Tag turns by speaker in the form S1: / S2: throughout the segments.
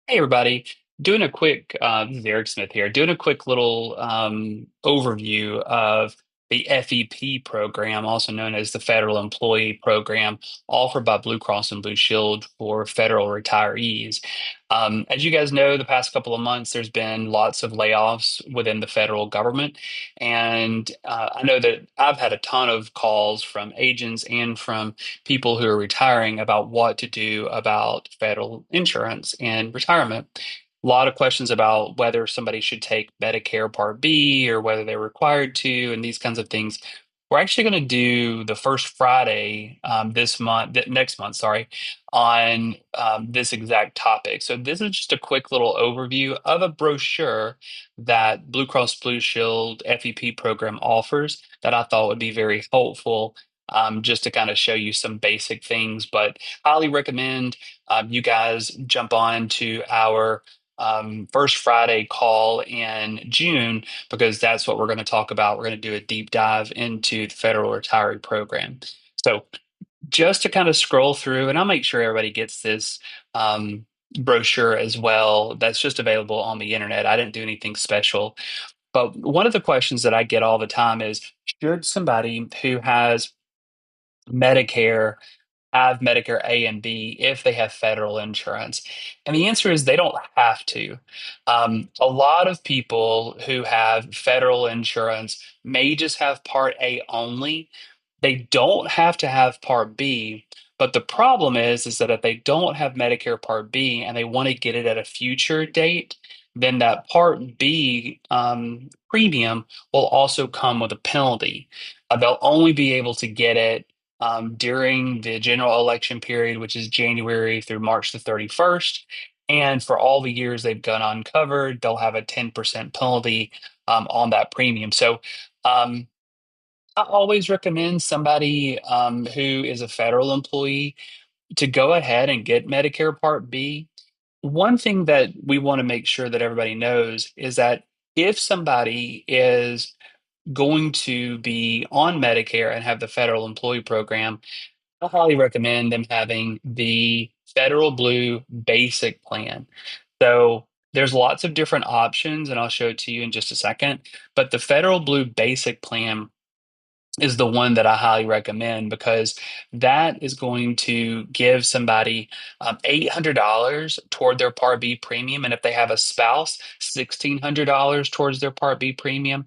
S1: Hey everybody, doing a quick, this is Eric Smith here, doing a quick little overview of the FEP program, also known as the Federal Employee Program, offered by Blue Cross and Blue Shield for federal retirees. As you guys know, the past couple of months, there's been lots of layoffs within the federal government. And I know that I've had a ton of calls from agents and from people who are retiring about what to do about federal insurance and retirement. A lot of questions about whether somebody should take Medicare Part B or whether they're required to, and these kinds of things. We're actually going to do the first Friday this month, next month, sorry, on this exact topic. So this is just a quick little overview of a brochure that Blue Cross Blue Shield FEP program offers that I thought would be very helpful just to kind of show you some basic things. But highly recommend you guys jump on to our first Friday call in June because that's what we're going to talk about. We're going to do a deep dive into the federal retiree program. So just to kind of scroll through, and I'll make sure everybody gets this brochure as well. That's just available on the internet. I didn't do anything special. But one of the questions that I get all the time is, should somebody who has Medicare have Medicare A and B if they have federal insurance? And the answer is they don't have to. A lot of people who have federal insurance may just have Part A only. They don't have to have Part B. But the problem is that if they don't have Medicare Part B and they want to get it at a future date, then that Part B premium will also come with a penalty. They'll only be able to get it during the general election period, which is January through March the 31st. And for all the years they've gone uncovered, they'll have a 10% penalty on that premium. So I always recommend somebody who is a federal employee to go ahead and get Medicare Part B. One thing that we want to make sure that everybody knows is that if somebody is going to be on Medicare and have the federal employee program, I highly recommend them having the Federal Blue Basic Plan. So there's lots of different options, and I'll show it to you in just a second. But the Federal Blue Basic Plan is the one that I highly recommend because that is going to give somebody $800 toward their Part B premium. And if they have a spouse, $1,600 towards their Part B premium.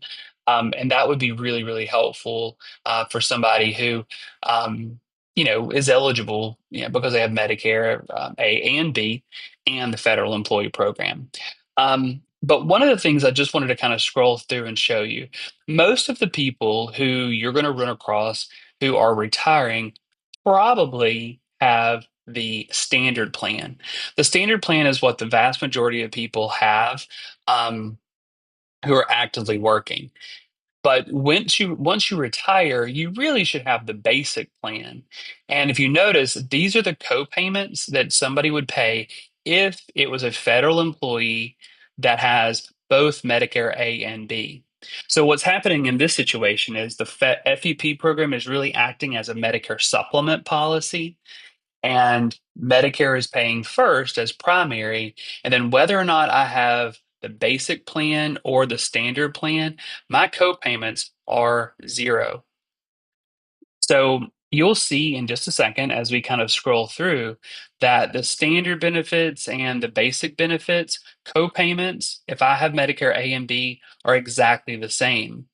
S1: And that would be really, really helpful for somebody who, is eligible, because they have Medicare A and B and the federal employee program. But one of the things I just wanted to kind of scroll through and show you, most of the people who you're going to run across who are retiring probably have the standard plan. The standard plan is what the vast majority of people have who are actively working. But once you retire, you really should have the basic plan. And if you notice, these are the co-payments that somebody would pay if it was a federal employee that has both Medicare A and B. So what's happening in this situation is the FEP program is really acting as a Medicare supplement policy, and Medicare is paying first as primary. And then whether or not I have the basic plan or the standard plan, my co-payments are zero. So you'll see in just a second as we kind of scroll through that the standard benefits and the basic benefits co-payments, if I have Medicare A and B, are exactly the same.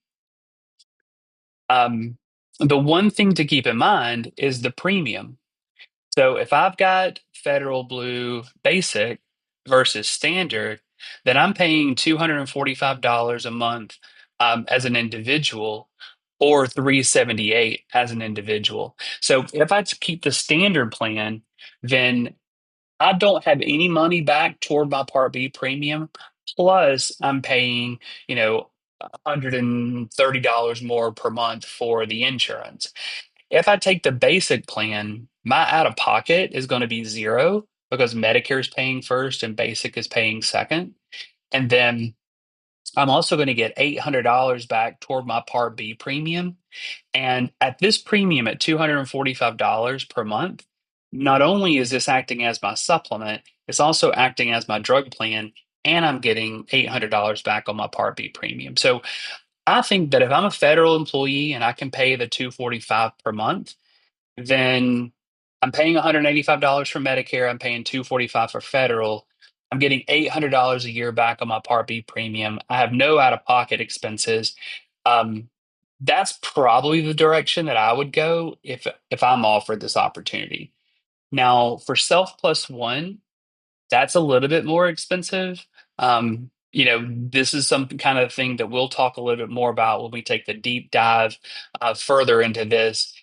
S1: The one thing to keep in mind is the premium. So if I've got Federal Blue Basic versus Standard, then I'm paying $245 a month as an individual, or $378 as an individual. So if I keep the Standard plan, then I don't have any money back toward my Part B premium. Plus, I'm paying, $130 more per month for the insurance. If I take the basic plan, my out of pocket is going to be zero because Medicare is paying first and basic is paying second. And then I'm also going to get $800 back toward my Part B premium. And at this premium at $245 per month, not only is this acting as my supplement, it's also acting as my drug plan, and I'm getting $800 back on my Part B premium. So I think that if I'm a federal employee and I can pay the 245 per month, then I'm paying $185 for Medicare. I'm paying 245 for federal. I'm getting $800 a year back on my Part B premium. I have no out-of-pocket expenses. Um, that's probably the direction that I would go if I'm offered this opportunity. Now, for Self Plus One, that's a little bit more expensive. This is some kind of thing that we'll talk a little bit more about when we take the deep dive further into this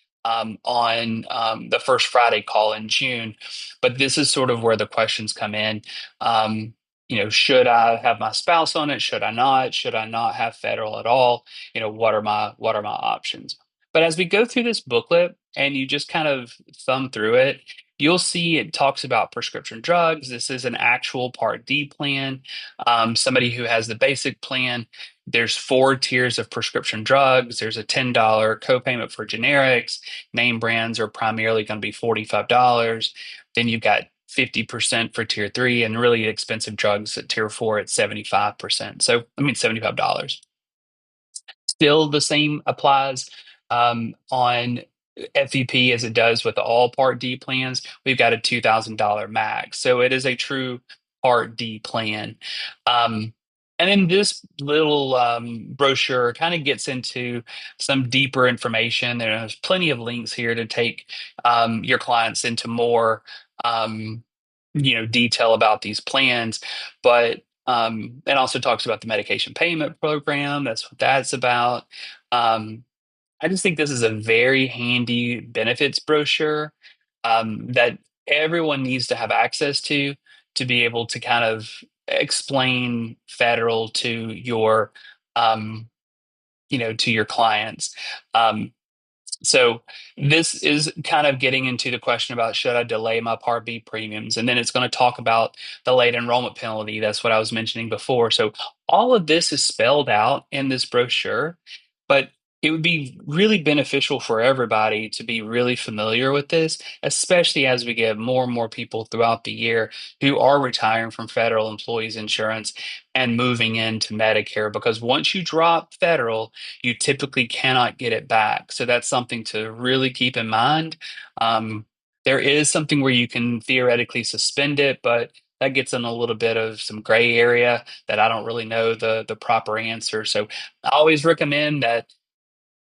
S1: on the first Friday call in June. But this is sort of where the questions come in. Should I have my spouse on it? Should I not? Should I not have federal at all? What are my options? But as we go through this booklet and you just kind of thumb through it, you'll see it talks about prescription drugs. This is an actual Part D plan. Somebody who has the basic plan, there's four tiers of prescription drugs. There's a $10 copayment for generics. Name brands are primarily going to be $45. Then you've got 50% for tier three, and really expensive drugs at tier four at 75%. So, I mean, $75. Still, the same applies on FEP as it does with all Part D plans. We've got a $2,000 max. So it is a true Part D plan. Um, and then this little brochure kind of gets into some deeper information. There's plenty of links here to take your clients into more detail about these plans. But it also talks about the medication payment program. That's what that's about. Um, I just think this is a very handy benefits brochure that everyone needs to have access to be able to kind of explain federal um, to your clients. Um, so this is kind of getting into the question about should I delay my Part B premiums? And then it's going to talk about the late enrollment penalty. That's what I was mentioning before. So all of this is spelled out in this brochure, but it would be really beneficial for everybody to be really familiar with this, especially as we get more and more people throughout the year who are retiring from federal employees insurance and moving into Medicare. Because once you drop federal, you typically cannot get it back. So that's something to really keep in mind. Um, there is something where you can theoretically suspend it, but that gets in a little bit of some gray area that I don't really know the proper answer. So I always recommend that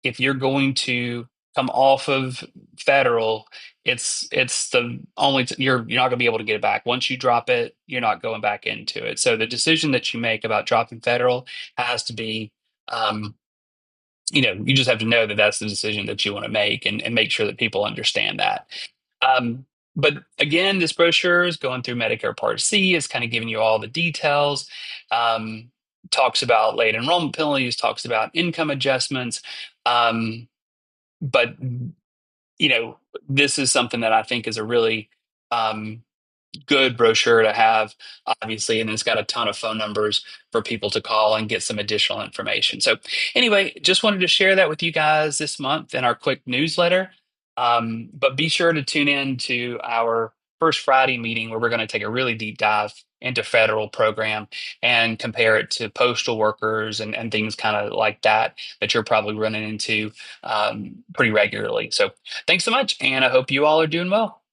S1: if you're going to come off of federal, it's the only you're not going to be able to get it back. Once you drop it, you're not going back into it. So the decision that you make about dropping federal has to be um, you just have to know that that's the decision that you want to make and make sure that people understand that. Um, but again, this brochure is going through Medicare Part C. It's kind of giving you all the details. Um, Talks about late enrollment penalties, talks about income adjustments. But this is something that I think is a really um, good brochure to have, obviously, and it's got a ton of phone numbers for people to call and get some additional information. So, anyway, just wanted to share that with you guys this month in our quick newsletter. But be sure to tune in to our first Friday meeting where we're going to take a really deep dive into federal program and compare it to postal workers and things kind of like that you're probably running into pretty regularly. So, thanks so much, and I hope you all are doing well.